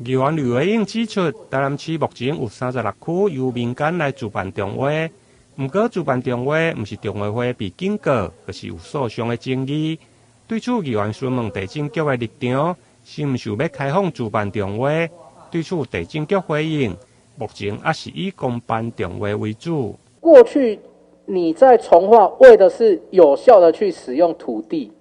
议员刘维英指出，台南市目前有36区由民间来主办中会，不过主办中会不是中会会被警告，而是有诉讼的争议。对此，议员询问地政局的立场，是不是要开放主办中会？对此，地政局回应，目前还是以公办中会为主。过去你在重划为的是有效的去使用土地，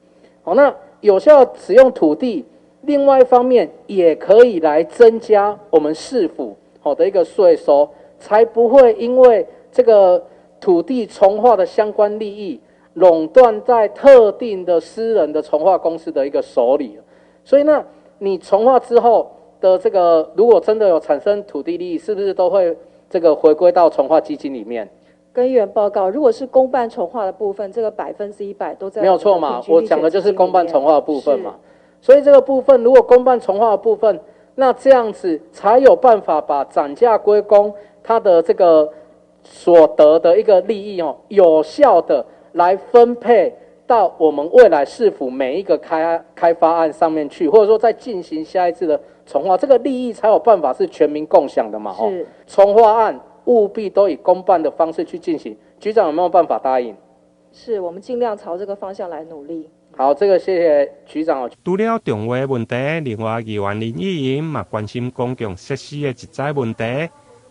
好，那有效使用土地。另外一方面，也可以来增加我们市府的一个税收，才不会因为这个土地重划的相关利益垄断在特定的私人的重划公司的一个手里。所以呢，你重划之后的这个，如果真的有产生土地利益，是不是都会这个回归到重划基金里面？跟议员报告，如果是公办重划的部分，这个100%都在没有错嘛，我讲的就是公办重划的部分嘛。所以这个部分，如果公办重划的部分，那这样子才有办法把涨价归公，它的这个所得的一个利益有效的来分配到我们未来市府每一个开发案上面去，或者说在进行下一次的重划，这个利益才有办法是全民共享的嘛。是重划案务必都以公办的方式去进行，局长有没有办法答应？是我们尽量朝这个方向来努力。好，这个谢谢局长。除了中会问题，另外议员林议员嘛关心公共设施的植栽问题。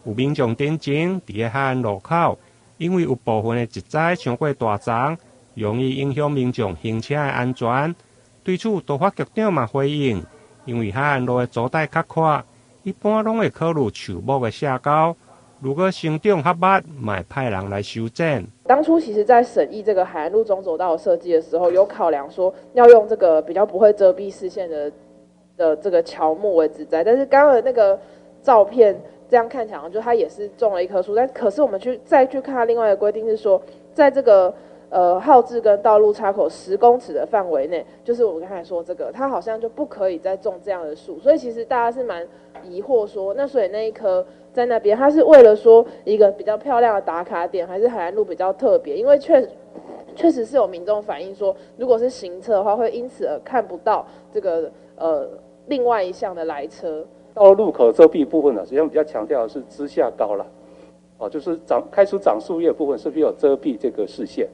有民众点证，伫个海岸路口，因为有部分的植栽太过大丛，容易影响民众行车的安全。对此，都发局长嘛回应，因为海岸路的阻带较宽，一般拢会考虑树木的下高。如果生长较密，嘛会派人来修正。当初其实在审议这个海岸路中走道的设计的时候，有考量说要用这个比较不会遮蔽视线的这个乔木为植栽，但是刚刚的那个照片这样看起来，就它也是种了一棵树，但可是我们再去看它另外的规定是说，在这个号志跟道路插口10公尺的范围内，就是我刚才说这个，它好像就不可以再种这样的树，所以其实大家是蛮疑惑说，那所以那一棵在那边，它是为了说一个比较漂亮的打卡点，还是海岸路比较特别？因为确实是有民众反映说，如果是行车的话，会因此而看不到这个另外一项的来车。道路口遮蔽部分呢，实际上比较强调的是枝下高了，就是开始长树叶部分是不是有遮蔽这个视线？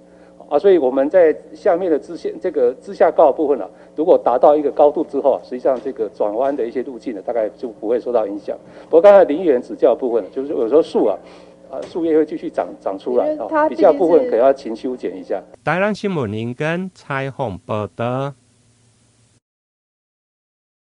所以我们在下面的这个枝下高的部分呢，如果达到一个高度之后，实际上这个转弯的一些路径呢，大概就不会受到影响。不过刚才林议员指教的部分，就是有时候树叶会继续长出来，比较部分可能要勤修剪一下。台南新闻林根采访报道。